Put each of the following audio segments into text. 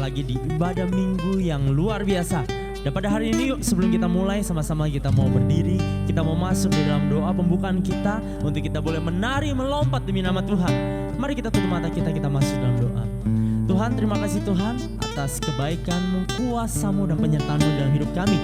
lagi di ibadah minggu yang luar biasa. Dan pada hari ini yuk, sebelum kita mulai, sama-sama kita mau berdiri, kita mau masuk di dalam doa pembukaan kita untuk kita boleh menari, melompat demi nama Tuhan. Mari kita tutup mata kita masuk dalam doa. Tuhan, terima kasih Tuhan atas kebaikan-Mu, kuasa-Mu dan penyertaan-Mu dalam hidup kami.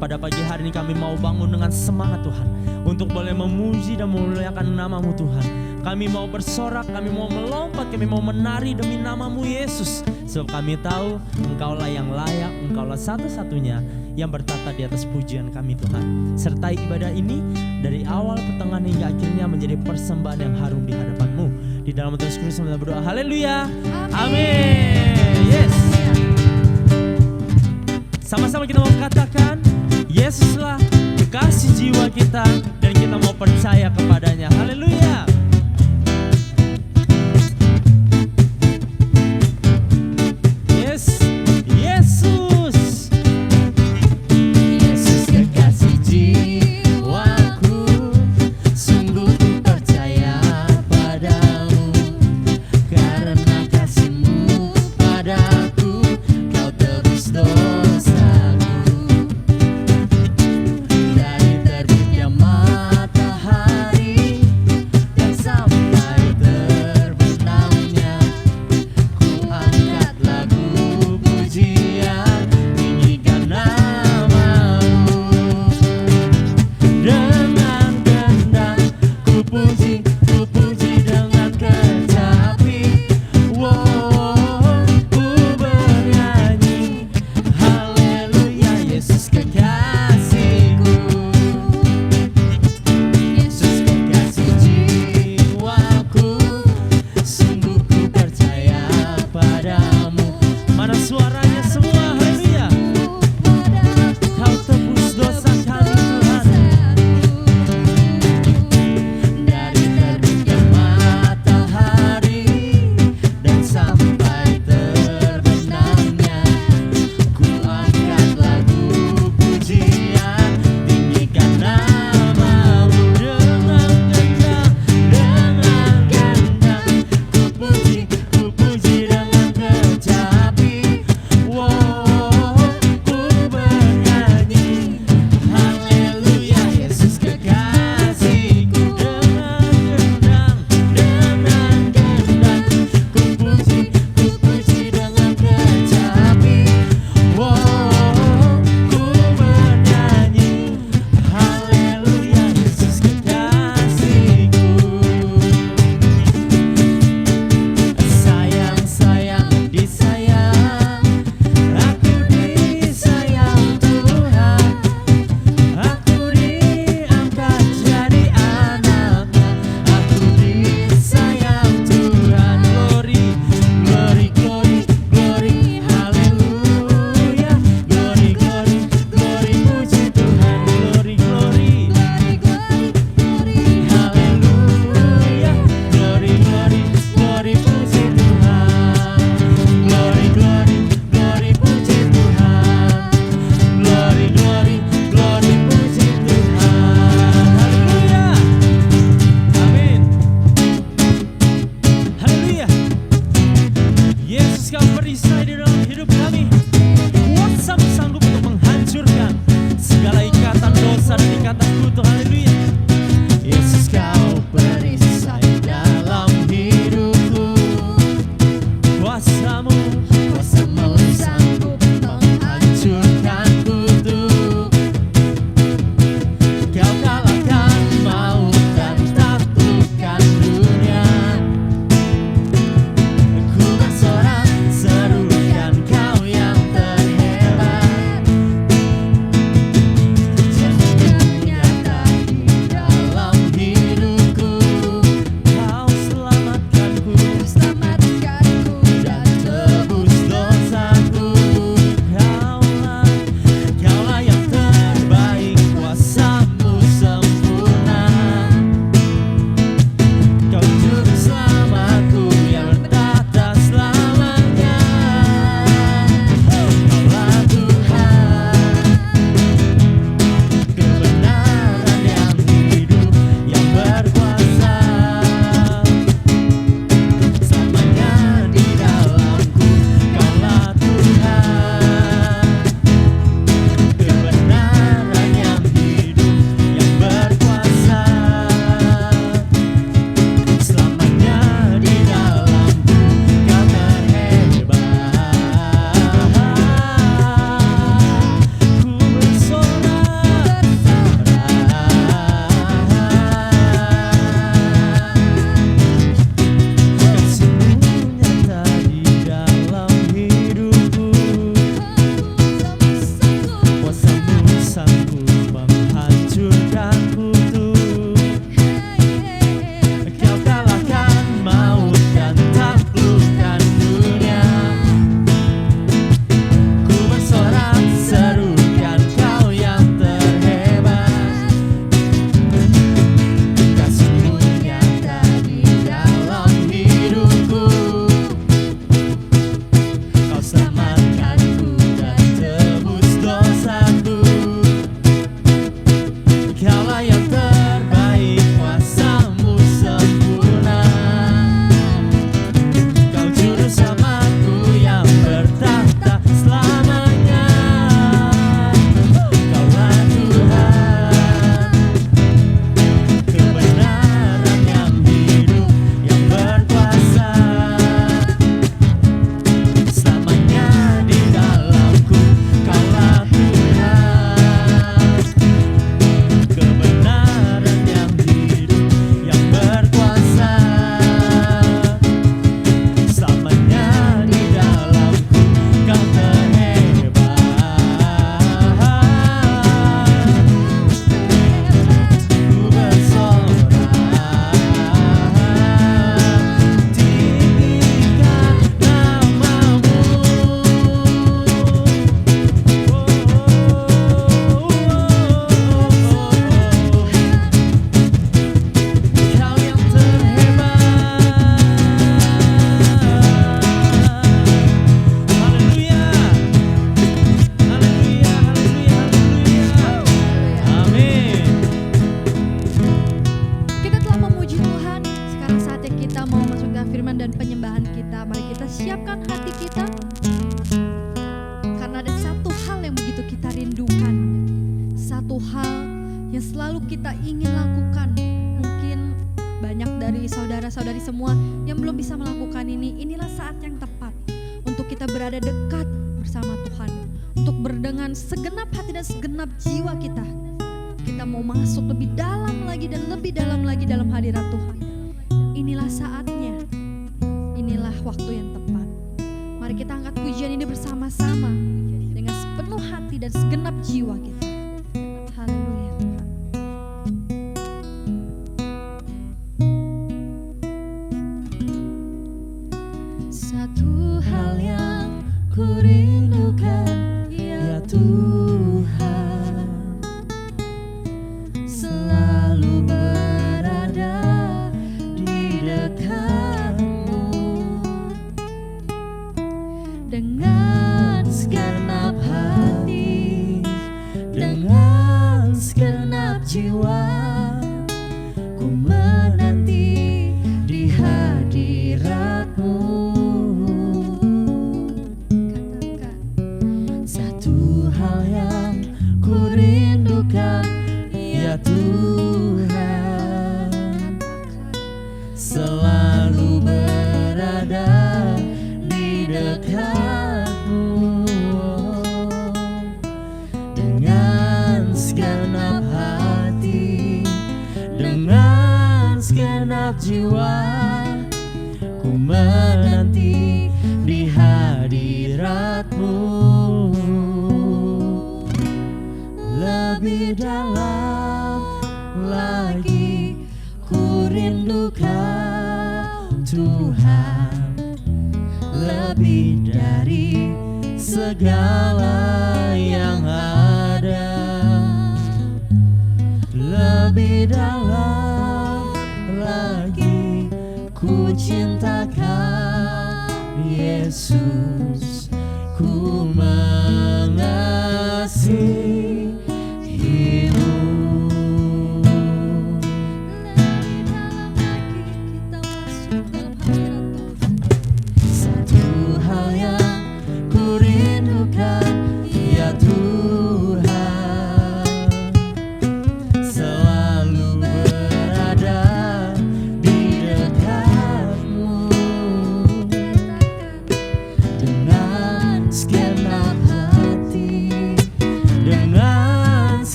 Pada pagi hari ini kami mau bangun dengan semangat Tuhan, untuk boleh memuji dan memuliakan nama-Mu Tuhan. Kami mau bersorak, kami mau melompat, kami mau menari demi nama-Mu Yesus. Sebab kami tahu Engkaulah yang layak, Engkaulah satu-satunya yang bertata di atas pujian kami Tuhan. Sertai ibadah ini dari awal, pertengahan hingga akhirnya menjadi persembahan yang harum di hadapan-Mu. Di dalam Tuhan Yesus Kristus kita berdoa, haleluya, amin. Yes. Sama-sama kita mau katakan, Yesuslah kekasih jiwa kita dan kita mau percaya kepadanya. Haleluya. Yes, Yesus. Yesus kekasih jiwaku, sungguh ku percaya padamu, karena kasih-Mu padaku, Kau tebus dosa. Kau yang kita ingin lakukan. Mungkin banyak dari saudara-saudari semua yang belum bisa melakukan ini. Inilah saat yang tepat untuk kita berada dekat bersama Tuhan, untuk berdengan segenap hati dan segenap jiwa kita. Kita mau masuk lebih dalam lagi dan lebih dalam lagi dalam hadirat Tuhan. Inilah saatnya, inilah waktu yang tepat. Mari kita angkat pujian ini bersama-sama dengan sepenuh hati dan segenap jiwa kita. Haleluya Tuhan. Satu hal yang ku rindukan, ya Tuhan, selalu berada di dekatmu dengan segenap hati, dengan segenap jiwa. Ku menanti di hadirat-Mu. Satu hal yang ku rindukan, ya Tuhan, selalu berada di dekat-Mu dengan segenap hati, dengan segenap jiwa. Ku menanti di hadirat-Mu. Lebih dalam lagi ku rindu Kau Tuhan, lebih dari segala yang ada. Lebih dalam lagi ku cinta Kau Yesus, ku mengasihi.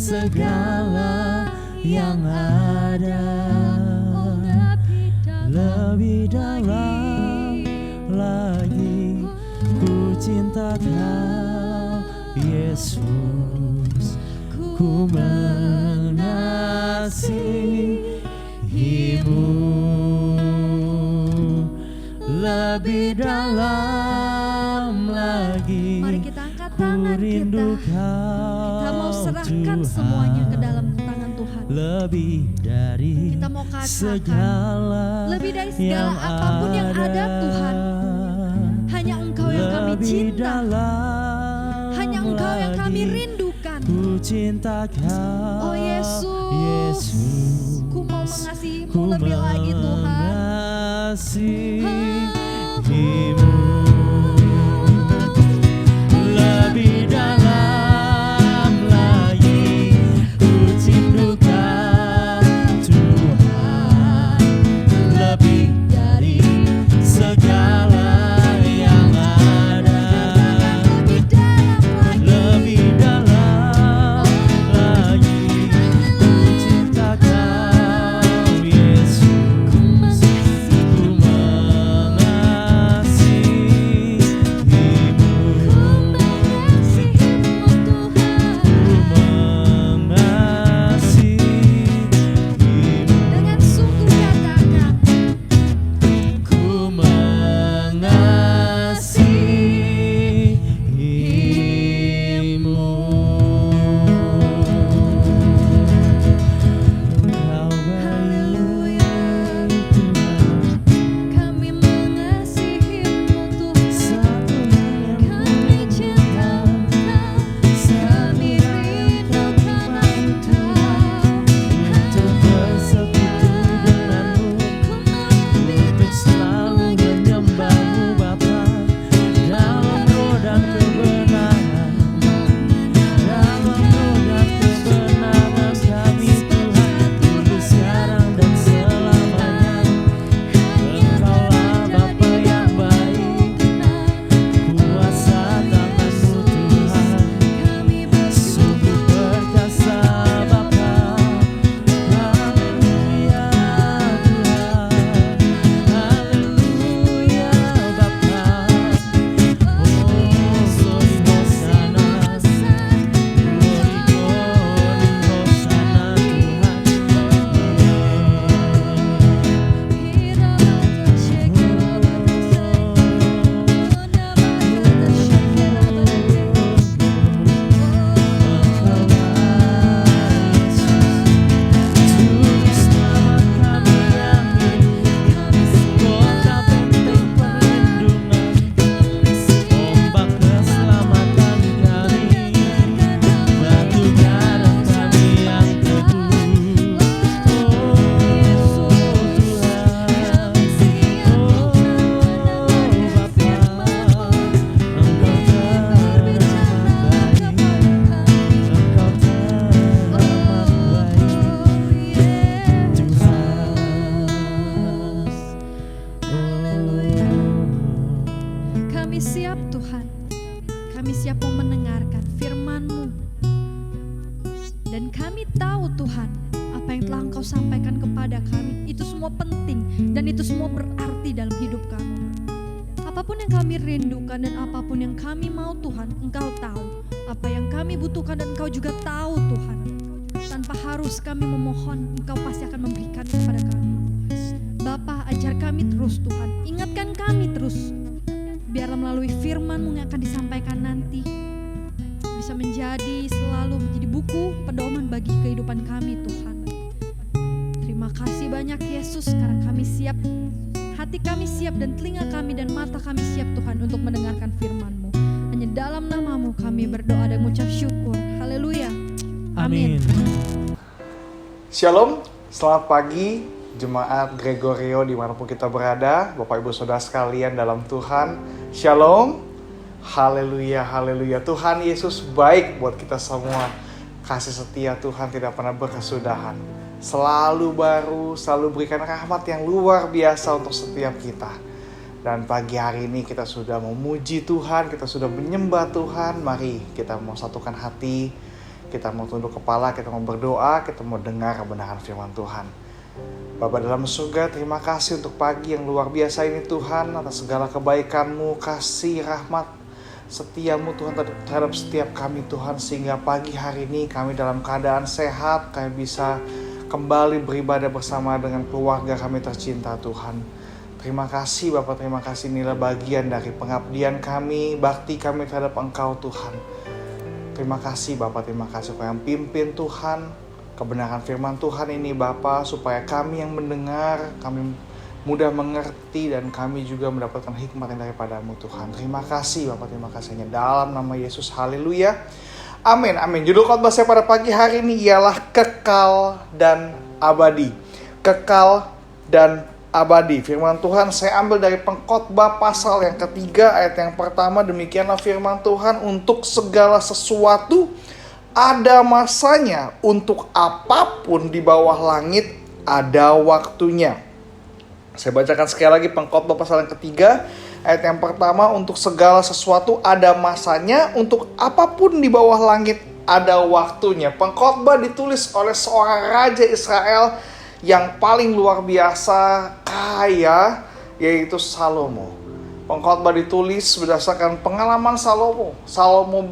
Segala yang ada, lebih dalam lagi ku cinta Kau Yesus, ku mengasihi-Mu. Lebih dalam lagi mari kita angkat tangan kita. Kita mau serahkan semuanya ke dalam tangan Tuhan. Lebih dari kita mau katakan, segala lebih dari segala apapun yang ada Tuhan, hanya Engkau yang kami cinta, hanya Engkau yang kami rindukan. Ku cinta Kau, oh Yesus, Yesus, ku mau mengasihi-Mu lebih lagi Tuhan. apa yang telah Engkau sampaikan kepada kami. Itu semua penting dan itu semua berarti dalam hidup kami. Apapun yang kami rindukan dan apapun yang kami mau Tuhan, Engkau tahu. Apa yang kami butuhkan dan Engkau juga tahu Tuhan. Tanpa harus kami memohon, Engkau pasti akan memberikan kepada kami. Bapa, ajar kami terus Tuhan, ingatkan kami terus. Biarlah melalui firman-Mu yang akan disampaikan nanti bisa selalu menjadi buku pedoman bagi kehidupan kami Tuhan. Terima kasih banyak Yesus, sekarang kami siap, hati kami siap dan telinga kami dan mata kami siap Tuhan untuk mendengarkan firman-Mu. Hanya dalam nama-Mu kami berdoa dan mengucap syukur. Haleluya. Amin. Shalom, selamat pagi Jemaat Gregorio dimanapun kita berada, Bapak Ibu Saudara sekalian dalam Tuhan. Shalom, haleluya, haleluya. Tuhan Yesus baik buat kita semua. Kasih setia Tuhan tidak pernah berkesudahan. Selalu baru, selalu berikan rahmat yang luar biasa untuk setiap kita. Dan pagi hari ini kita sudah memuji Tuhan, kita sudah menyembah Tuhan. Mari kita mau satukan hati, kita mau tunduk kepala, kita mau berdoa, kita mau dengar kebenaran firman Tuhan. Bapa dalam surga, terima kasih untuk pagi yang luar biasa ini Tuhan, atas segala kebaikan-Mu, kasih, rahmat, setia-Mu Tuhan terhadap setiap kami Tuhan, sehingga pagi hari ini kami dalam keadaan sehat, kami bisa kembali beribadah bersama dengan keluarga kami tercinta Tuhan. Terima kasih Bapak, terima kasih, inilah bagian dari pengabdian kami, bakti kami terhadap Engkau Tuhan. Terima kasih Bapak, terima kasih Kau yang pimpin Tuhan, kebenaran firman Tuhan ini Bapak, supaya kami yang mendengar, kami mudah mengerti dan kami juga mendapatkan hikmat yang daripada-Mu Tuhan. Terima kasih Bapak, terima kasihnya dalam nama Yesus, haleluya, amin, amin. Judul khotbah saya pada pagi hari ini ialah kekal dan abadi. Kekal dan abadi. Firman Tuhan saya ambil dari Pengkhotbah pasal yang ketiga ayat yang pertama. Demikianlah firman Tuhan, untuk segala sesuatu ada masanya, untuk apapun di bawah langit ada waktunya. Saya bacakan sekali lagi Pengkhotbah pasal yang ketiga ayat yang pertama, untuk segala sesuatu ada masanya, untuk apapun di bawah langit ada waktunya. Pengkhotbah ditulis oleh seorang raja Israel yang paling luar biasa kaya, yaitu Salomo. Pengkhotbah ditulis berdasarkan pengalaman Salomo. Salomo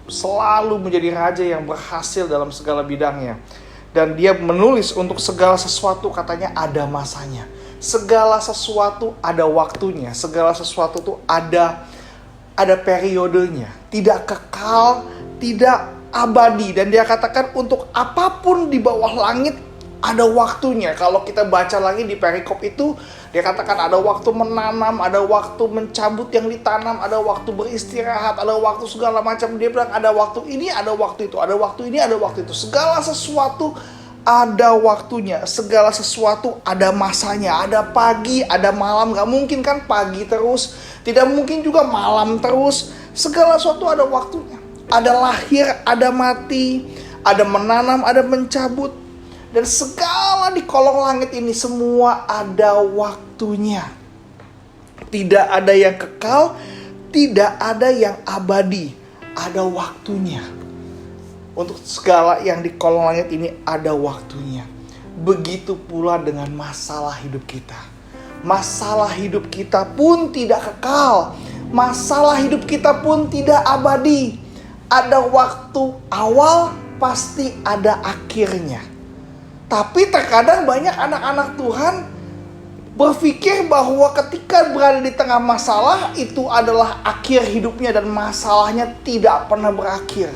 selalu menjadi raja yang berhasil dalam segala bidangnya. Dan dia menulis untuk segala sesuatu, katanya ada masanya. Segala sesuatu ada waktunya. Segala sesuatu itu ada periodenya. Tidak kekal, tidak abadi. Dan dia katakan untuk apapun di bawah langit ada waktunya. Kalau kita baca lagi di perikop itu, dia katakan ada waktu menanam, ada waktu mencabut yang ditanam, ada waktu beristirahat, ada waktu segala macam. Dia bilang ada waktu ini, ada waktu itu, ada waktu ini, ada waktu itu. Segala sesuatu ada waktunya, segala sesuatu ada masanya. Ada pagi, ada malam. Gak mungkin kan pagi terus, tidak mungkin juga malam terus. Segala sesuatu ada waktunya. Ada lahir, ada mati, ada menanam, ada mencabut. Dan segala di kolong langit ini semua ada waktunya. Tidak ada yang kekal, tidak ada yang abadi. Ada waktunya. Untuk segala yang di kolong langit ini ada waktunya. Begitu pula dengan masalah hidup kita. Masalah hidup kita pun tidak kekal. Masalah hidup kita pun tidak abadi. Ada waktu awal, pasti ada akhirnya. Tapi terkadang banyak anak-anak Tuhan berpikir bahwa ketika berada di tengah masalah, itu adalah akhir hidupnya dan masalahnya tidak pernah berakhir.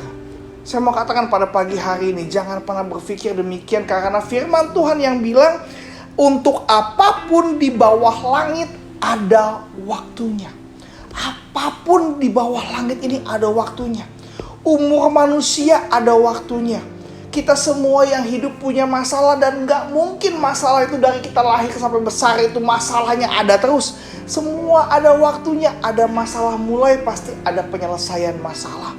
Saya mau katakan pada pagi hari ini, jangan pernah berpikir demikian, karena firman Tuhan yang bilang, untuk apapun di bawah langit ada waktunya. Apapun di bawah langit ini ada waktunya. Umur manusia ada waktunya. Kita semua yang hidup punya masalah, dan gak mungkin masalah itu dari kita lahir sampai besar itu masalahnya ada terus. Semua ada waktunya, ada masalah mulai, pasti ada penyelesaian masalah.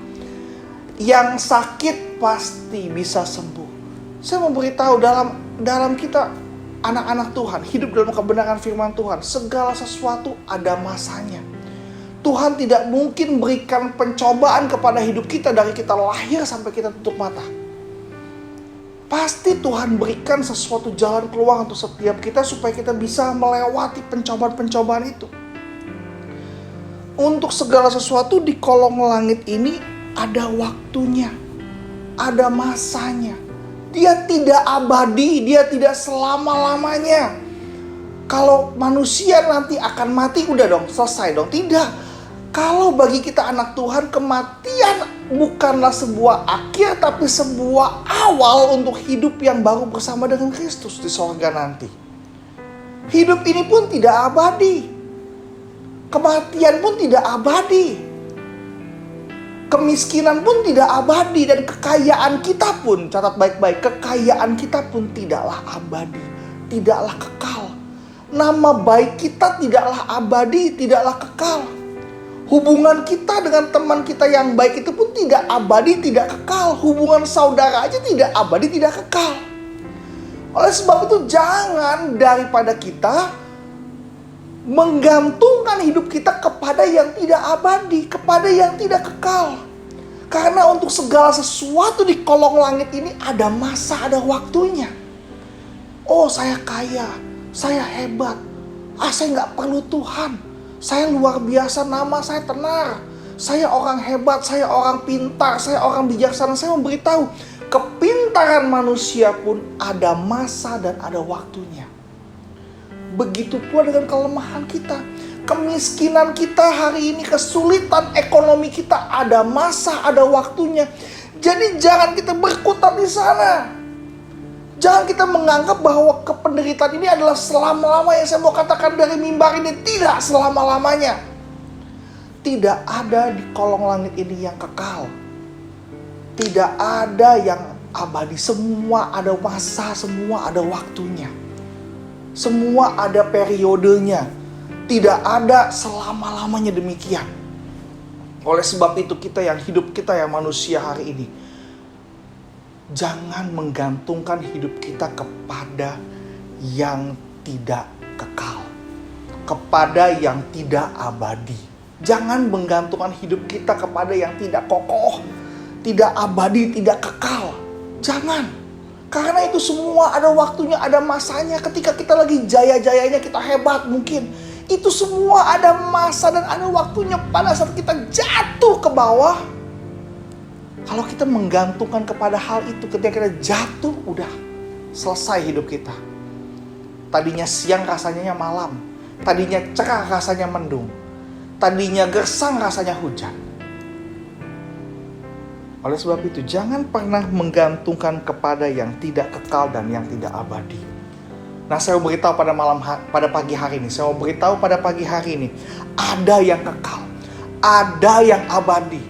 Yang sakit pasti bisa sembuh. Saya mau beritahu dalam kita anak-anak Tuhan, hidup dalam kebenaran firman Tuhan, segala sesuatu ada masanya. Tuhan tidak mungkin berikan pencobaan kepada hidup kita dari kita lahir sampai kita tutup mata. Pasti Tuhan berikan sesuatu jalan keluar untuk setiap kita supaya kita bisa melewati pencobaan-pencobaan itu. Untuk segala sesuatu di kolong langit ini ada waktunya, ada masanya. Dia tidak abadi, dia tidak selama-lamanya. Kalau manusia nanti akan mati, udah dong, selesai dong. Tidak. Kalau bagi kita anak Tuhan, kematian bukanlah sebuah akhir, tapi sebuah awal untuk hidup yang baru bersama dengan Kristus di sorga nanti. Hidup ini pun tidak abadi. Kematian pun tidak abadi. Kemiskinan pun tidak abadi. Dan kekayaan kita pun, catat baik-baik, kekayaan kita pun tidaklah abadi. Tidaklah kekal. Nama baik kita tidaklah abadi, tidaklah kekal. Hubungan kita dengan teman kita yang baik itu pun tidak abadi, tidak kekal. Hubungan saudara aja tidak abadi, tidak kekal. Oleh sebab itu jangan daripada kita menggantungkan hidup kita kepada yang tidak abadi, kepada yang tidak kekal. Karena untuk segala sesuatu di kolong langit ini ada masa, ada waktunya. Oh, saya kaya, saya hebat, saya nggak perlu Tuhan. Saya luar biasa, nama saya tenar. Saya orang hebat, saya orang pintar, saya orang bijaksana. Saya memberitahu, kepintaran manusia pun ada masa dan ada waktunya. Begitu pula dengan kelemahan kita. Kemiskinan kita hari ini, kesulitan ekonomi kita ada masa, ada waktunya. Jadi jangan kita berkutat di sana. Jangan kita menganggap bahwa kependeritaan ini adalah selama-lamanya. Saya mau katakan dari mimbar ini, tidak selama-lamanya. Tidak ada di kolong langit ini yang kekal. Tidak ada yang abadi. Semua ada masa, semua ada waktunya. Semua ada periodenya. Tidak ada selama-lamanya demikian. Oleh sebab itu kita yang hidup, kita yang manusia hari ini, jangan menggantungkan hidup kita kepada yang tidak kekal, kepada yang tidak abadi. Jangan menggantungkan hidup kita kepada yang tidak kokoh, tidak abadi, tidak kekal. Jangan. Karena itu semua ada waktunya, ada masanya. Ketika kita lagi jaya-jayanya, kita hebat mungkin. Itu semua ada masa dan ada waktunya. Pada saat kita jatuh ke bawah, kalau kita menggantungkan kepada hal itu, ketika kita jatuh, udah selesai hidup kita. Tadinya siang rasanya malam. Tadinya cerah rasanya mendung. Tadinya gersang rasanya hujan. Oleh sebab itu, jangan pernah menggantungkan kepada yang tidak kekal dan yang tidak abadi. Nah, saya mau beritahu pada pagi hari ini. Saya mau beritahu pada pagi hari ini. Ada yang kekal. Ada yang abadi.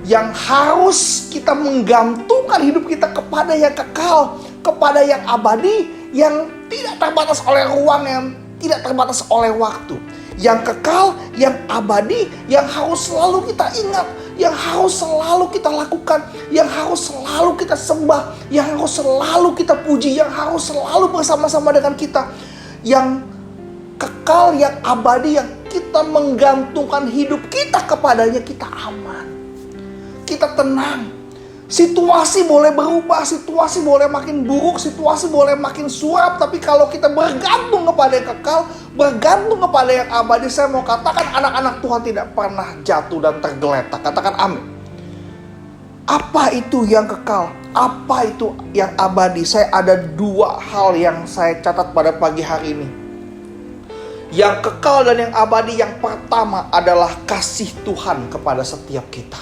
Yang harus kita menggantungkan hidup kita kepada yang kekal, kepada yang abadi, yang tidak terbatas oleh ruang, yang tidak terbatas oleh waktu. Yang kekal, yang abadi, yang harus selalu kita ingat, yang harus selalu kita lakukan, yang harus selalu kita sembah, yang harus selalu kita puji, yang harus selalu bersama-sama dengan kita. Yang kekal, yang abadi, yang kita menggantungkan hidup kita kepadanya, kita aman. Kita tenang. Situasi boleh berubah, situasi boleh makin buruk, situasi boleh makin suram. Tapi kalau kita bergantung kepada yang kekal, bergantung kepada yang abadi, saya mau katakan anak-anak Tuhan tidak pernah jatuh dan tergeletak. Katakan amin. Apa itu yang kekal? Apa itu yang abadi? Saya ada dua hal yang saya catat pada pagi hari ini. Yang kekal dan yang abadi, yang pertama adalah kasih Tuhan kepada setiap kita.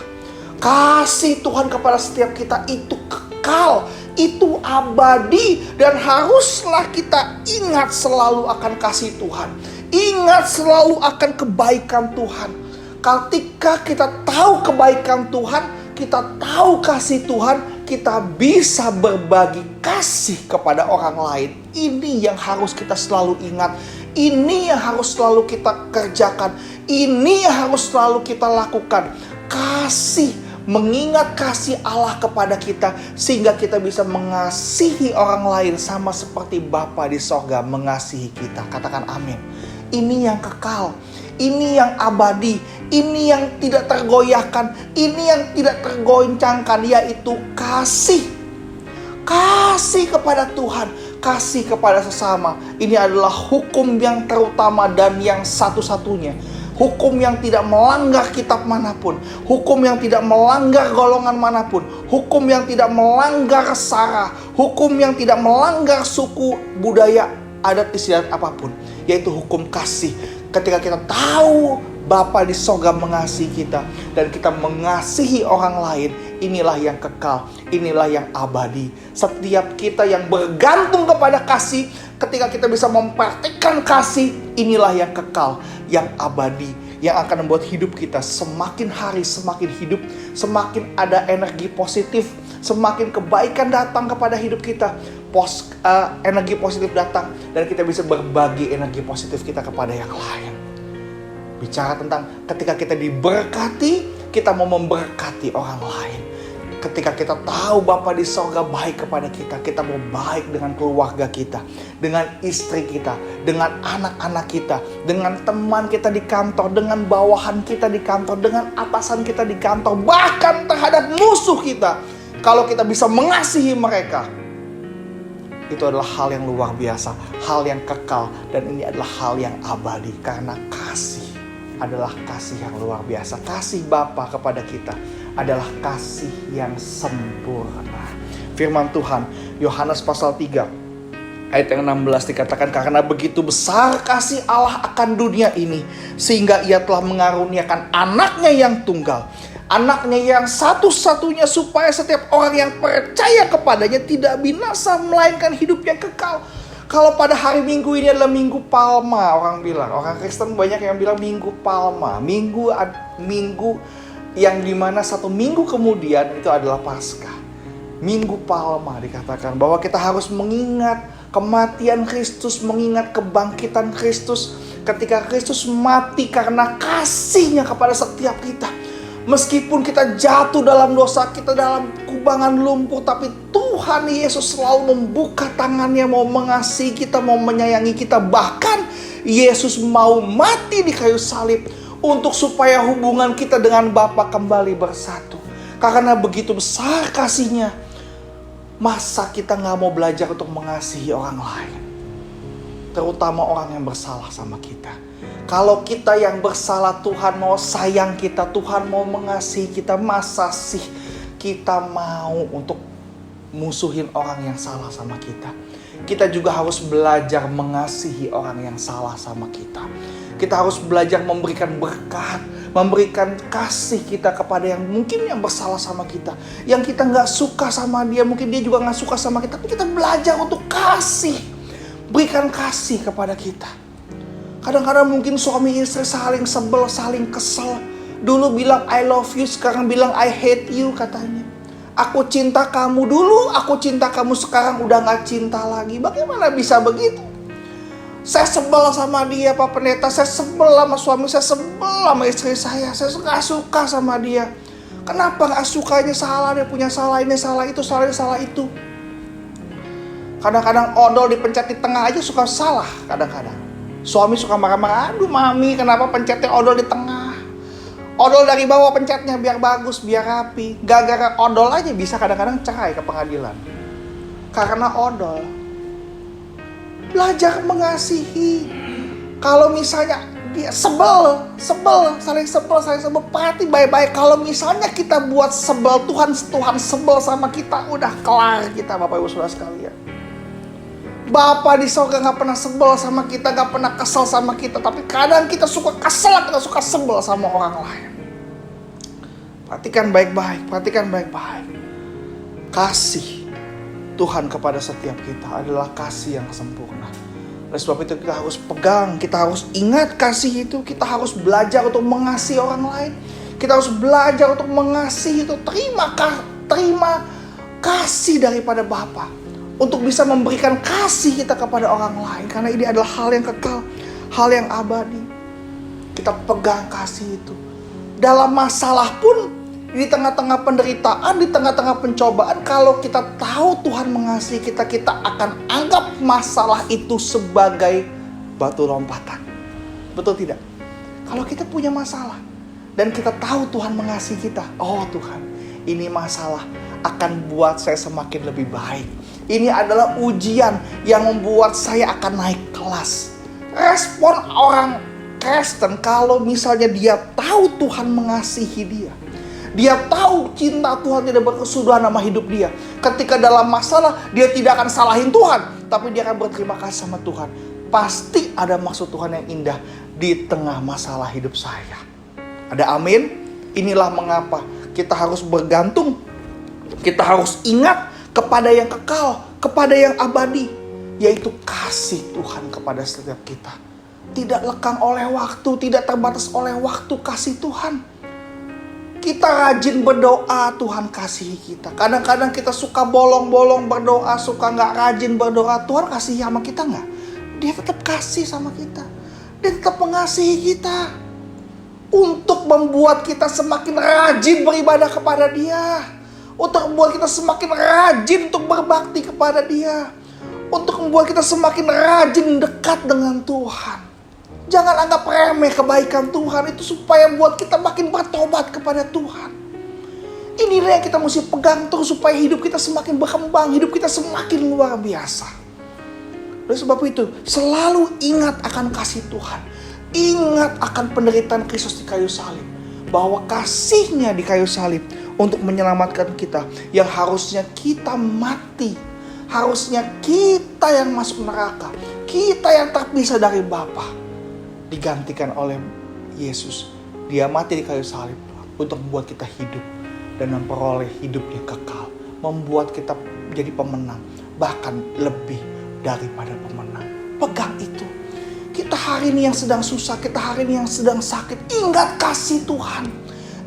Kasih Tuhan kepada setiap kita itu kekal, itu abadi, dan haruslah kita ingat selalu akan kasih Tuhan. Ingat selalu akan kebaikan Tuhan. Ketika kita tahu kebaikan Tuhan, kita tahu kasih Tuhan, kita bisa berbagi kasih kepada orang lain. Ini yang harus kita selalu ingat. Ini yang harus selalu kita kerjakan. Ini yang harus selalu kita lakukan. Kasih. Mengingat kasih Allah kepada kita, sehingga kita bisa mengasihi orang lain sama seperti Bapa di sorga mengasihi kita. Katakan amin. Ini yang kekal, ini yang abadi, ini yang tidak tergoyahkan, ini yang tidak tergoncangkan, yaitu kasih. Kasih kepada Tuhan, kasih kepada sesama. Ini adalah hukum yang terutama dan yang satu-satunya. Hukum yang tidak melanggar kitab manapun, hukum yang tidak melanggar golongan manapun, hukum yang tidak melanggar sara, hukum yang tidak melanggar suku, budaya, adat istiadat apapun, yaitu hukum kasih. Ketika kita tahu Bapa di sorga mengasihi kita dan kita mengasihi orang lain, inilah yang kekal, inilah yang abadi. Setiap kita yang bergantung kepada kasih, ketika kita bisa mempraktikkan kasih, inilah yang kekal, yang abadi, yang akan membuat hidup kita semakin hari semakin hidup, semakin ada energi positif, semakin kebaikan datang kepada hidup kita, energi positif datang, dan kita bisa berbagi energi positif kita kepada yang lain. Bicara tentang ketika kita diberkati, kita mau memberkati orang lain. Ketika kita tahu Bapa di sorga baik kepada kita, kita mau baik dengan keluarga kita, dengan istri kita, dengan anak-anak kita, dengan teman kita di kantor, dengan bawahan kita di kantor, dengan atasan kita di kantor, bahkan terhadap musuh kita. Kalau kita bisa mengasihi mereka, itu adalah hal yang luar biasa, hal yang kekal, dan ini adalah hal yang abadi. Karena kasih adalah kasih yang luar biasa. Kasih Bapa kepada kita adalah kasih yang sempurna. Firman Tuhan, Yohanes pasal 3 ayat yang 16 dikatakan, karena begitu besar kasih Allah akan dunia ini, sehingga ia telah mengaruniakan anaknya yang tunggal, anaknya yang satu-satunya, supaya setiap orang yang percaya kepadanya tidak binasa, melainkan hidup yang kekal. Kalau pada hari Minggu ini adalah Minggu Palma, orang bilang, orang Kristen banyak yang bilang Minggu Palma, minggu yang dimana 1 minggu kemudian itu adalah Paskah. Minggu Palma dikatakan bahwa kita harus mengingat kematian Kristus, mengingat kebangkitan Kristus, ketika Kristus mati karena kasihnya kepada setiap kita. Meskipun kita jatuh dalam dosa, kita dalam kubangan lumpur, tapi Tuhan Yesus selalu membuka tangannya, mau mengasihi kita, mau menyayangi kita. Bahkan Yesus mau mati di kayu salib untuk supaya hubungan kita dengan Bapa kembali bersatu. Karena begitu besar kasihnya, masa kita gak mau belajar untuk mengasihi orang lain, terutama orang yang bersalah sama kita. Kalau kita yang bersalah, Tuhan mau sayang kita, Tuhan mau mengasihi kita, masa sih kita mau untuk musuhin orang yang salah sama kita? Kita juga harus belajar mengasihi orang yang salah sama kita. Kita harus belajar memberikan berkat, memberikan kasih kita kepada yang mungkin yang bersalah sama kita, yang kita gak suka sama dia, mungkin dia juga gak suka sama kita, tapi kita belajar untuk kasih, berikan kasih kepada kita. Kadang-kadang mungkin suami istri saling sebel, saling kesel. Dulu bilang I love you, sekarang bilang I hate you katanya. Aku cinta kamu dulu, aku cinta kamu sekarang udah gak cinta lagi. Bagaimana bisa begitu? Saya sebel sama dia Pak Pendeta, saya sebel sama suami, saya sebel sama istri saya gak suka sama dia. Kenapa gak sukanya? Salah, dia punya salah ini, salah itu, salah ini, salah itu. Kadang-kadang odol dipencet di tengah aja suka salah kadang-kadang. Suami suka marah-marah, aduh mami kenapa pencetnya odol di tengah? Odol dari bawah pencetnya biar bagus, biar rapi. Gara-gara odol aja bisa kadang-kadang cerai ke pengadilan. Karena odol. Belajar mengasihi. Kalau misalnya dia sebel, saling sebel, perhati baik-baik. Kalau misalnya kita buat sebel, Tuhan sebel sama kita, udah kelar kita Bapak Ibu Saudara sekalian. Bapa di sorga gak pernah sebel sama kita, gak pernah kesel sama kita. Tapi kadang kita suka kesel, kita suka sebel sama orang lain. Perhatikan baik-baik. Kasih Tuhan kepada setiap kita adalah kasih yang sempurna. Oleh sebab itu kita harus pegang, kita harus ingat kasih itu. Kita harus belajar untuk mengasihi orang lain. Kita harus belajar untuk mengasihi itu. Terima kasih daripada Bapa, untuk bisa memberikan kasih kita kepada orang lain. Karena ini adalah hal yang kekal, hal yang abadi. Kita pegang kasih itu. Dalam masalah pun, di tengah-tengah penderitaan, di tengah-tengah pencobaan, kalau kita tahu Tuhan mengasihi kita, kita akan anggap masalah itu sebagai batu lompatan. Betul tidak? Kalau kita punya masalah dan kita tahu Tuhan mengasihi kita, oh Tuhan, ini masalah akan buat saya semakin lebih baik. Ini adalah ujian yang membuat saya akan naik kelas. Respon orang Kristen kalau misalnya dia tahu Tuhan mengasihi dia, dia tahu cinta Tuhan tidak berkesudahan sama hidup dia. Ketika dalam masalah, dia tidak akan salahin Tuhan, tapi dia akan berterima kasih sama Tuhan. Pasti ada maksud Tuhan yang indah di tengah masalah hidup saya. Ada amin? Inilah mengapa kita harus bergantung, kita harus ingat kepada yang kekal, kepada yang abadi, yaitu kasih Tuhan kepada setiap kita. Tidak lekang oleh waktu, tidak terbatas oleh waktu kasih Tuhan. Kita rajin berdoa, Tuhan kasihi kita. Kadang-kadang kita suka bolong-bolong berdoa, suka gak rajin berdoa. Tuhan kasihi sama kita gak? Dia tetap kasih sama kita. Dia tetap mengasihi kita. Untuk membuat kita semakin rajin beribadah kepada Dia. Untuk membuat kita semakin rajin untuk berbakti kepada Dia. Untuk membuat kita semakin rajin dekat dengan Tuhan. Jangan anggap remeh kebaikan Tuhan itu, supaya buat kita makin bertobat kepada Tuhan. Inilah yang kita mesti pegang terus supaya hidup kita semakin berkembang, hidup kita semakin luar biasa. Oleh sebab itu, selalu ingat akan kasih Tuhan. Ingat akan penderitaan Kristus di kayu salib. Bahwa kasih-Nya di kayu salib untuk menyelamatkan kita, yang harusnya kita mati, harusnya kita yang masuk neraka, kita yang terpisah dari Bapa, digantikan oleh Yesus. Dia mati di kayu salib untuk membuat kita hidup dan memperoleh hidup yang kekal, membuat kita jadi pemenang, bahkan lebih daripada pemenang. Pegang itu. Kita hari ini yang sedang susah, kita hari ini yang sedang sakit, ingat kasih Tuhan.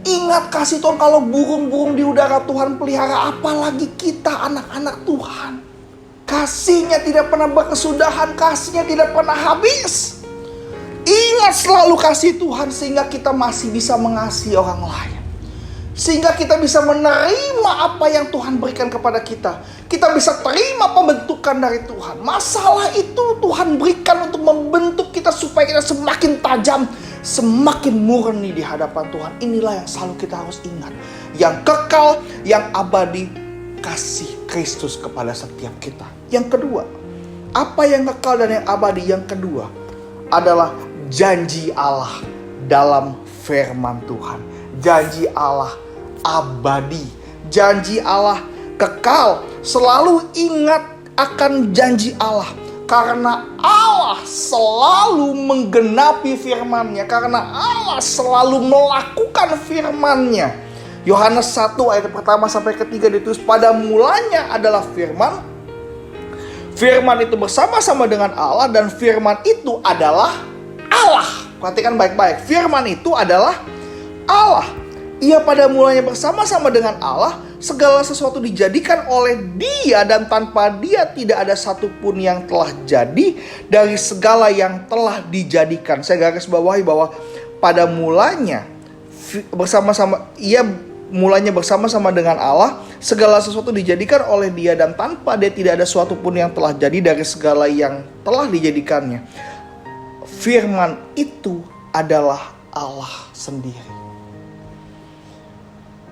Ingat kasih Tuhan. Kalau burung-burung di udara Tuhan pelihara, apalagi kita anak-anak Tuhan. Kasih-Nya tidak pernah berkesudahan, kasih-Nya tidak pernah habis. Ingat selalu kasih Tuhan sehingga kita masih bisa mengasihi orang lain. Sehingga kita bisa menerima apa yang Tuhan berikan kepada kita. Kita bisa terima pembentukan dari Tuhan. Masalah itu Tuhan berikan untuk membentuk kita supaya kita semakin tajam, semakin murni di hadapan Tuhan. Inilah yang selalu kita harus ingat. Yang kekal, yang abadi, kasih Kristus kepada setiap kita. Yang kedua, apa yang kekal dan yang abadi? Yang kedua adalah janji Allah dalam firman Tuhan. Janji Allah abadi, janji Allah kekal. Selalu ingat akan janji Allah, karena Allah selalu menggenapi firman-Nya, karena Allah selalu melakukan firman-Nya. Yohanes 1 ayat pertama sampai ketiga ditulis, pada mulanya adalah firman. Firman itu bersama-sama dengan Allah, dan firman itu adalah Allah. Perhatikan baik-baik, firman itu adalah Allah. Ia pada mulanya bersama-sama dengan Allah, segala sesuatu dijadikan oleh Dia, dan tanpa Dia tidak ada satupun yang telah jadi dari segala yang telah dijadikan. Saya garis bawahi bahwa pada mulanya bersama-sama, Ia mulanya bersama-sama dengan Allah, segala sesuatu dijadikan oleh Dia, dan tanpa Dia tidak ada suatu pun yang telah jadi dari segala yang telah dijadikannya. Firman itu adalah Allah sendiri.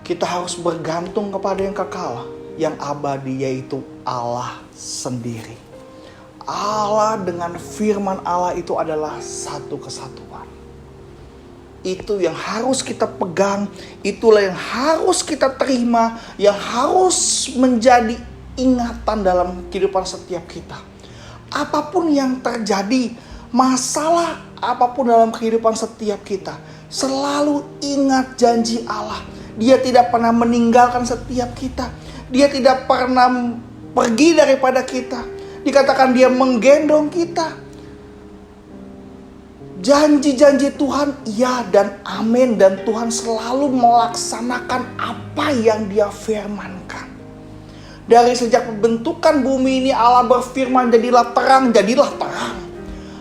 Kita harus bergantung kepada yang kekal, yang abadi, yaitu Allah sendiri. Allah dengan firman Allah itu adalah satu kesatuan. Itu yang harus kita pegang, itulah yang harus kita terima, yang harus menjadi ingatan dalam kehidupan setiap kita. Apapun yang terjadi, masalah apapun dalam kehidupan setiap kita, selalu ingat janji Allah. Dia tidak pernah meninggalkan setiap kita. Dia tidak pernah pergi daripada kita. Dikatakan Dia menggendong kita. Janji-janji Tuhan iya dan amin, dan Tuhan selalu melaksanakan apa yang Dia firmankan. Dari sejak pembentukan bumi ini, Allah berfirman jadilah terang, jadilah terang.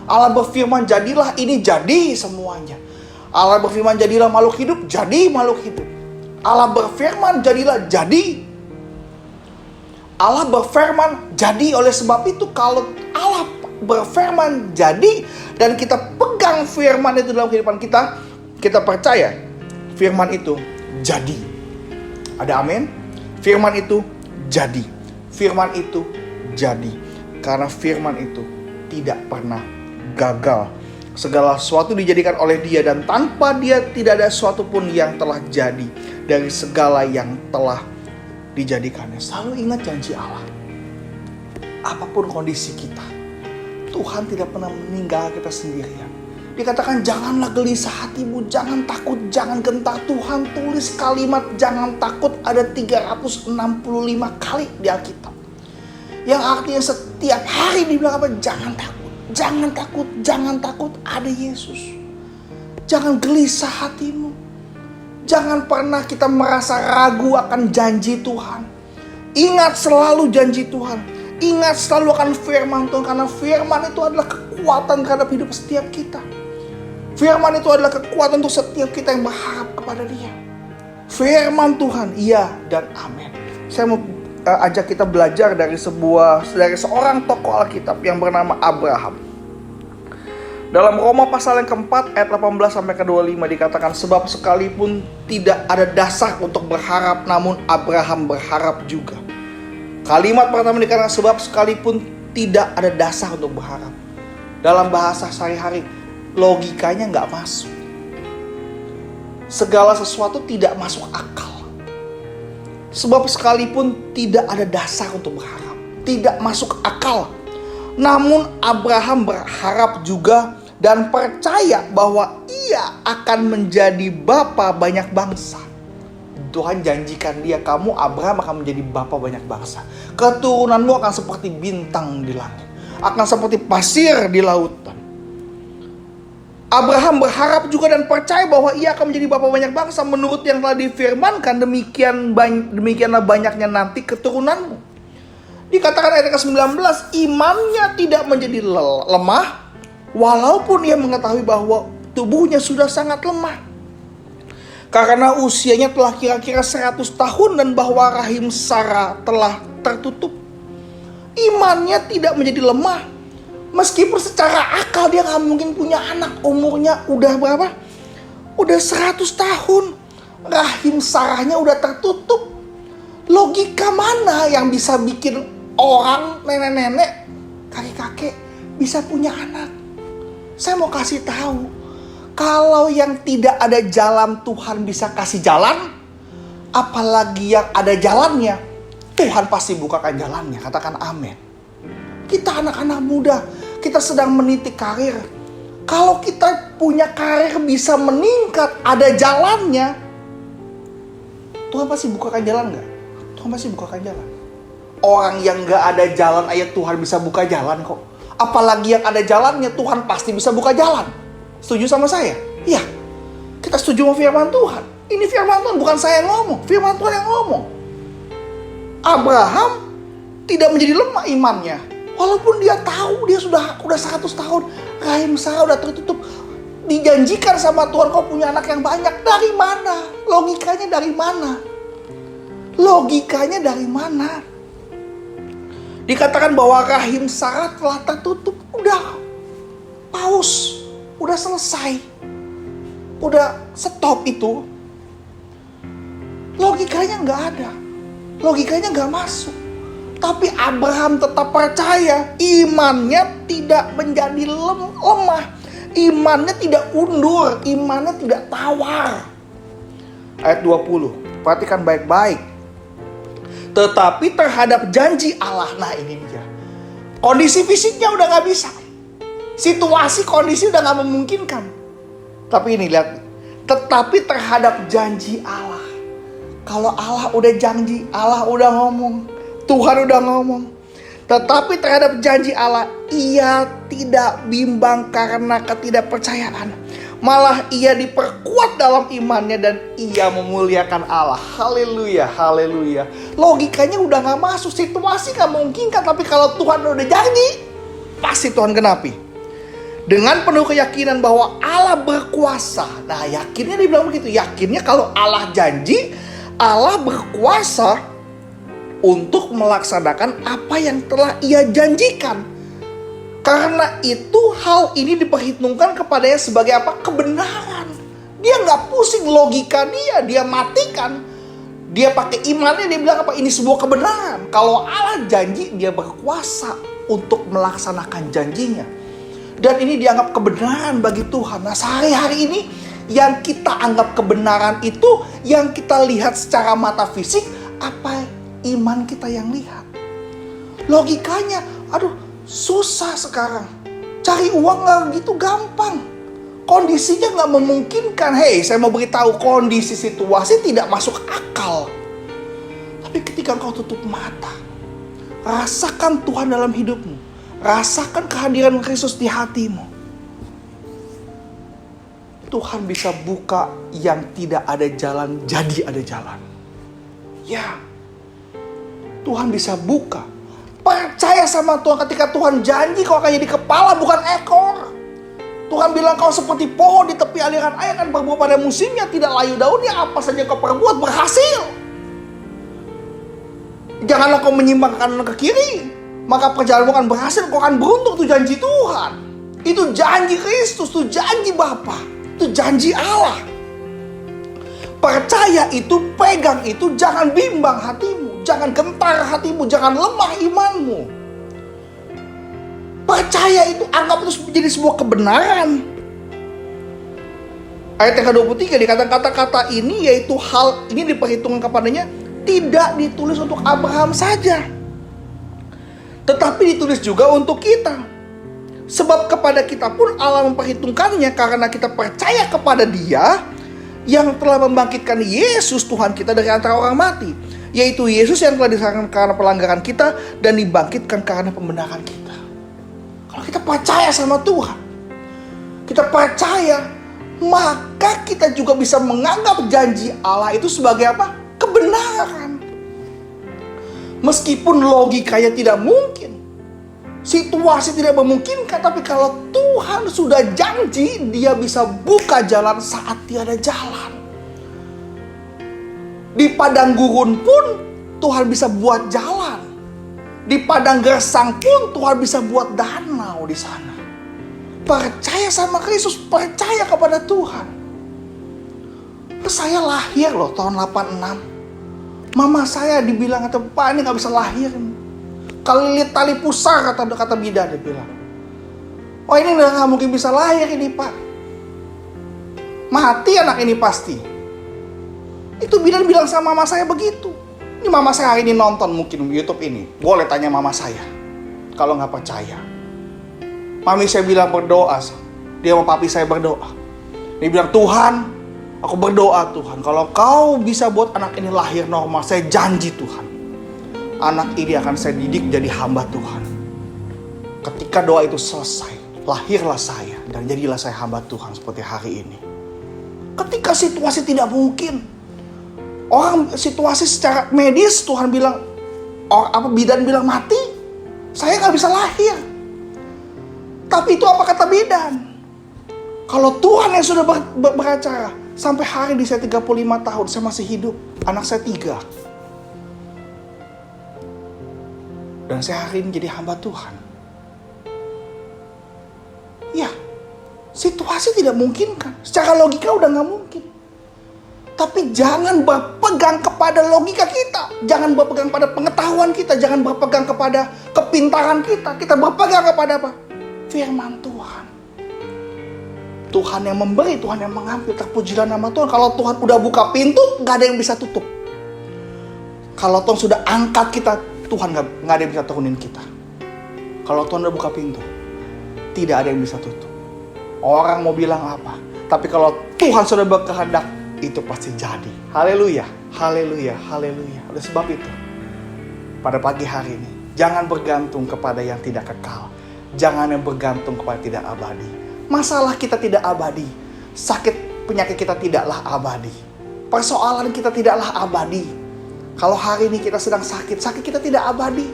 Allah berfirman jadilah ini, jadi semuanya. Allah berfirman jadilah makhluk hidup, jadi makhluk hidup. Allah berfirman jadilah, jadi. Allah berfirman jadi. Oleh sebab itu, kalau Allah berfirman jadi dan kita pegang firman itu dalam kehidupan kita, kita percaya firman itu jadi. Ada amin? Firman itu jadi. Firman itu jadi. Karena firman itu tidak pernah gagal. Segala sesuatu dijadikan oleh Dia, dan tanpa Dia tidak ada sesuatu pun yang telah jadi dari segala yang telah dijadikannya. Selalu ingat janji Allah. Apapun kondisi kita, Tuhan tidak pernah meninggal kita sendirian. Dikatakan janganlah gelisah hatimu, jangan takut, jangan gentar. Tuhan tulis kalimat jangan takut ada 365 kali di Alkitab. Yang artinya setiap hari dibilang apa? Jangan takut, jangan takut, jangan takut, ada Yesus. Jangan gelisah hatimu. Jangan pernah kita merasa ragu akan janji Tuhan. Ingat selalu janji Tuhan. Ingat selalu akan firman Tuhan, karena firman itu adalah kekuatan terhadap hidup setiap kita. Firman itu adalah kekuatan untuk setiap kita yang berharap kepada Dia. Firman Tuhan, iya dan amin. Saya mau ajak kita belajar dari seorang tokoh Alkitab yang bernama Abraham. Dalam Roma pasal yang keempat ayat 18 sampai ke 25 dikatakan, sebab sekalipun tidak ada dasar untuk berharap, namun Abraham berharap juga. Kalimat pertama dikatakan sebab sekalipun tidak ada dasar untuk berharap. Dalam bahasa sehari-hari, logikanya nggak masuk. Segala sesuatu tidak masuk akal. Sebab sekalipun tidak ada dasar untuk berharap, tidak masuk akal. Namun Abraham berharap juga dan percaya bahwa ia akan menjadi bapa banyak bangsa. Tuhan janjikan dia, kamu Abraham akan menjadi bapa banyak bangsa. Keturunanmu akan seperti bintang di langit, akan seperti pasir di lautan. Abraham berharap juga dan percaya bahwa ia akan menjadi bapa banyak bangsa. Menurut yang telah difirmankan, demikianlah banyaknya nanti keturunanmu. Dikatakan ayat ke-19, imannya tidak menjadi lemah, walaupun ia mengetahui bahwa tubuhnya sudah sangat lemah. Karena usianya telah kira-kira 100 tahun dan bahwa rahim Sarah telah tertutup. Imannya tidak menjadi lemah. Meskipun secara akal dia gak mungkin punya anak. Umurnya udah berapa? Udah 100 tahun. Rahim Sarahnya udah tertutup. Logika mana yang bisa bikin orang, nenek-nenek, kakek-kakek bisa punya anak? Saya mau kasih tahu, kalau yang tidak ada jalan Tuhan bisa kasih jalan, apalagi yang ada jalannya, Tuhan pasti bukakan jalannya. Katakan amin. Kita anak-anak muda, kita sedang meniti karir. Kalau kita punya karir bisa meningkat, ada jalannya, Tuhan pasti bukakan jalan gak? Tuhan pasti bukakan jalan. Orang yang gak ada jalan aja Tuhan bisa buka jalan kok. Apalagi yang ada jalannya, Tuhan pasti bisa buka jalan. Setuju sama saya? Iya. Kita setuju sama firman Tuhan. Ini firman Tuhan, bukan saya yang ngomong. Firman Tuhan yang ngomong. Abraham tidak menjadi lemah imannya. Walaupun dia tahu dia sudah 100 tahun, rahim Sarah udah tertutup. Dijanjikan sama Tuhan kau punya anak yang banyak. Dari mana? Logikanya dari mana? Logikanya dari mana? Dikatakan bahwa rahim Sarah telah tertutup. Udah paus, udah selesai, udah stop itu. Logikanya nggak ada, logikanya nggak masuk. Tapi Abraham tetap percaya, imannya tidak menjadi lemah, imannya tidak undur, imannya tidak tawar. Ayat 20, perhatikan baik-baik. Tetapi terhadap janji Allah, nah ini dia. Kondisi fisiknya udah gak bisa. Situasi kondisi udah gak memungkinkan. Tapi ini lihat. Tetapi terhadap janji Allah. Kalau Allah udah janji, Allah udah ngomong. Tuhan udah ngomong. Tetapi terhadap janji Allah, ia tidak bimbang karena ketidakpercayaan. Malah ia diperkuat dalam imannya dan ia memuliakan Allah. Haleluya, haleluya. Logikanya udah gak masuk, situasi gak memungkinkan. Tapi kalau Tuhan udah janji, pasti Tuhan genapi. Dengan penuh keyakinan bahwa Allah berkuasa. Nah yakinnya dibilang begitu. Yakinnya kalau Allah janji, Allah berkuasa untuk melaksanakan apa yang telah ia janjikan. Karena itu hal ini diperhitungkan kepadanya sebagai apa? Kebenaran. Dia gak pusing logika dia matikan. Dia pakai imannya, dia bilang apa? Ini sebuah kebenaran. Kalau Allah janji, dia berkuasa untuk melaksanakan janjinya. Dan ini dianggap kebenaran bagi Tuhan. Nah, sehari-hari ini yang kita anggap kebenaran itu, yang kita lihat secara mata fisik, apa iman kita yang lihat? Logikanya, aduh susah sekarang. Cari uang gak gitu gampang. Kondisinya gak memungkinkan. Hei, saya mau beritahu, kondisi situasi tidak masuk akal. Tapi ketika engkau tutup mata, rasakan Tuhan dalam hidupmu. Rasakan kehadiran Kristus di hatimu. Tuhan bisa buka yang tidak ada jalan, jadi ada jalan. Ya, Tuhan bisa buka. Percaya sama Tuhan, ketika Tuhan janji kau akan jadi kepala bukan ekor. Tuhan bilang kau seperti pohon di tepi aliran air, kan berbuah pada musimnya, tidak layu daunnya, apa saja kau perbuat berhasil. Janganlah kau menyimpang ke kanan ke kiri, maka perjalananmu akan berhasil, kau akan beruntung. Itu janji Tuhan. Itu janji Kristus, itu janji Bapa, itu janji Allah. Percaya itu, pegang itu, jangan bimbang hatimu, jangan gentar hatimu, jangan lemah imanmu. Percaya itu, anggap itu menjadi sebuah kebenaran. Ayat yang ke-23 dikatakan kata-kata ini, yaitu hal ini diperhitungkan kepadanya, tidak ditulis untuk Abraham saja, tetapi ditulis juga untuk kita. Sebab kepada kita pun Allah memperhitungkannya, karena kita percaya kepada Dia yang telah membangkitkan Yesus Tuhan kita dari antara orang mati, yaitu Yesus yang telah disalibkan karena pelanggaran kita dan dibangkitkan karena pembenaran kita. Kalau kita percaya sama Tuhan, kita percaya, maka kita juga bisa menganggap janji Allah itu sebagai apa? Kebenaran. Meskipun logikanya tidak mungkin, situasi tidak memungkinkan, tapi kalau Tuhan sudah janji, Dia bisa buka jalan saat tiada jalan. Di padang gurun pun Tuhan bisa buat jalan. Di padang gersang pun Tuhan bisa buat danau di sana. Percaya sama Kristus, percaya kepada Tuhan. Saya lahir loh tahun 86. Mama saya dibilang, kata Pak ini gak bisa lahir. Kalau lihat tali pusar, kata bidan, dia bilang, oh ini gak mungkin bisa lahir ini Pak. Mati anak ini pasti. Itu bidan bilang sama mama saya begitu. Ini mama saya hari ini nonton mungkin YouTube ini. Boleh tanya mama saya kalau gak percaya. Mami saya bilang berdoa. Dia sama papi saya berdoa. Dia bilang, Tuhan, aku berdoa Tuhan, kalau kau bisa buat anak ini lahir normal, saya janji Tuhan, anak ini akan saya didik jadi hamba Tuhan. Ketika doa itu selesai, lahirlah saya dan jadilah saya hamba Tuhan seperti hari ini. Ketika situasi tidak mungkin, orang situasi secara medis Tuhan bilang, bidan bilang mati, saya gak bisa lahir. Tapi itu apa kata bidan? Kalau Tuhan yang sudah beracara, sampai hari ini saya 35 tahun, saya masih hidup. Anak saya 3. Dan saya hari ini jadi hamba Tuhan. Ya, situasi tidak mungkinkan. Secara logika udah gak mungkin. Tapi jangan berpegang kepada logika kita. Jangan berpegang pada pengetahuan kita. Jangan berpegang kepada kepintaran kita. Kita berpegang kepada apa? Firman Tuhan. Tuhan yang memberi, Tuhan yang mengambil. Terpujilah nama Tuhan. Kalau Tuhan udah buka pintu, gak ada yang bisa tutup. Kalau Tuhan sudah angkat kita, Tuhan gak ada yang bisa turunin kita. Kalau Tuhan udah buka pintu, tidak ada yang bisa tutup. Orang mau bilang apa, tapi kalau Tuhan sudah berkehendak, itu pasti jadi. Haleluya, haleluya, haleluya. Oleh sebab itu, pada pagi hari ini, jangan bergantung kepada yang tidak kekal. Jangan yang bergantung kepada tidak abadi. Masalah kita tidak abadi. Sakit penyakit kita tidaklah abadi. Persoalan kita tidaklah abadi. Kalau hari ini kita sedang sakit, sakit kita tidak abadi.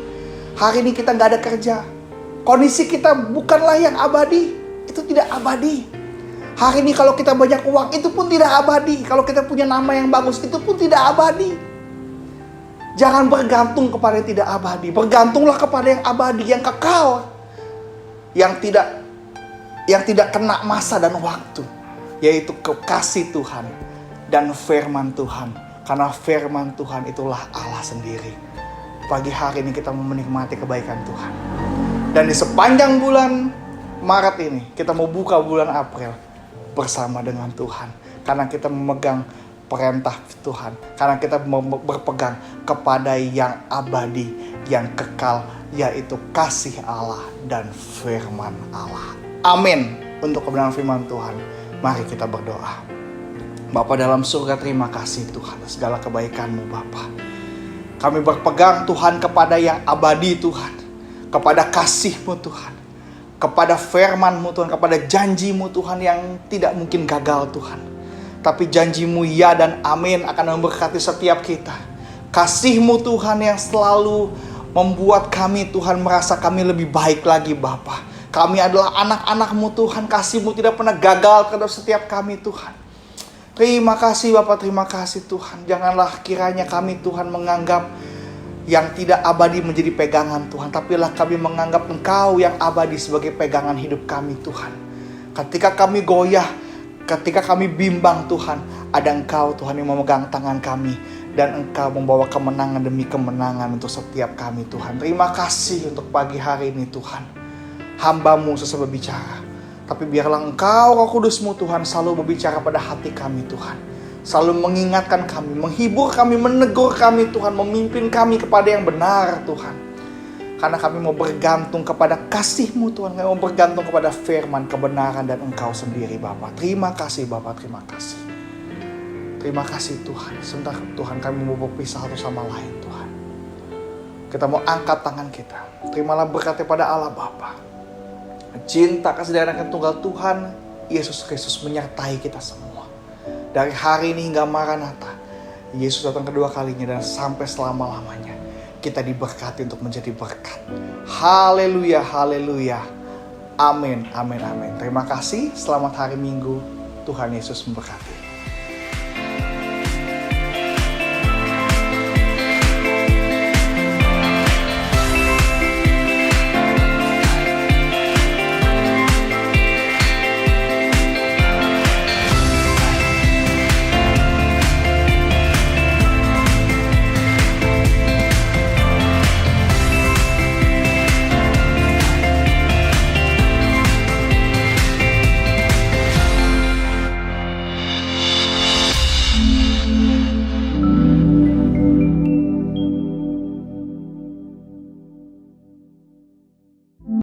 Hari ini kita gak ada kerja, kondisi kita bukanlah yang abadi. Itu tidak abadi. Hari ini kalau kita banyak uang, itu pun tidak abadi. Kalau kita punya nama yang bagus, itu pun tidak abadi. Jangan bergantung kepada yang tidak abadi. Bergantunglah kepada yang abadi, yang kekal, yang tidak kena masa dan waktu, yaitu kekasih Tuhan dan firman Tuhan. Karena firman Tuhan itulah Allah sendiri. Pagi hari ini kita mau menikmati kebaikan Tuhan. Dan di sepanjang bulan Maret ini kita mau buka bulan April bersama dengan Tuhan. Karena kita memegang perintah Tuhan. Karena kita berpegang kepada yang abadi, yang kekal, yaitu kasih Allah dan firman Allah. Amin. Untuk kebenaran firman Tuhan, mari kita berdoa. Bapa dalam surga, terima kasih Tuhan segala kebaikan-Mu Bapa. Kami berpegang Tuhan kepada yang abadi Tuhan, kepada kasih-Mu Tuhan, kepada firman-Mu Tuhan, kepada janji-Mu Tuhan yang tidak mungkin gagal Tuhan. Tapi janji-Mu ya dan amin akan memberkati setiap kita. Kasih-Mu Tuhan yang selalu membuat kami Tuhan merasa kami lebih baik lagi Bapa. Kami adalah anak-anak-Mu Tuhan, kasih-Mu tidak pernah gagal terhadap setiap kami Tuhan. Terima kasih Bapak, terima kasih Tuhan. Janganlah kiranya kami Tuhan menganggap yang tidak abadi menjadi pegangan Tuhan. Tapi lah kami menganggap Engkau yang abadi sebagai pegangan hidup kami Tuhan. Ketika kami goyah, ketika kami bimbang Tuhan, ada Engkau Tuhan yang memegang tangan kami. Dan Engkau membawa kemenangan demi kemenangan untuk setiap kami Tuhan. Terima kasih untuk pagi hari ini Tuhan. Hamba-Mu sesuai berbicara. Tapi biarlah Engkau Roh Kudus-Mu Tuhan selalu berbicara pada hati kami Tuhan. Selalu mengingatkan kami, menghibur kami, menegur kami Tuhan, memimpin kami kepada yang benar Tuhan. Karena kami mau bergantung kepada kasih-Mu Tuhan. Kami mau bergantung kepada firman, kebenaran dan Engkau sendiri Bapa. Terima kasih Bapa, terima kasih. Terima kasih Tuhan. Sebentar Tuhan kami mau berpisah satu sama lain Tuhan. Kita mau angkat tangan kita. Terimalah berkat pada Allah Bapa. Cinta kasih dari anak yang tunggal Tuhan Yesus Kristus menyertai kita semua. Dari hari ini hingga Maranatha, Yesus datang kedua kalinya dan sampai selama-lamanya kita diberkati untuk menjadi berkat. Haleluya, haleluya. Amin, amin, amin. Terima kasih, selamat hari Minggu. Tuhan Yesus memberkati.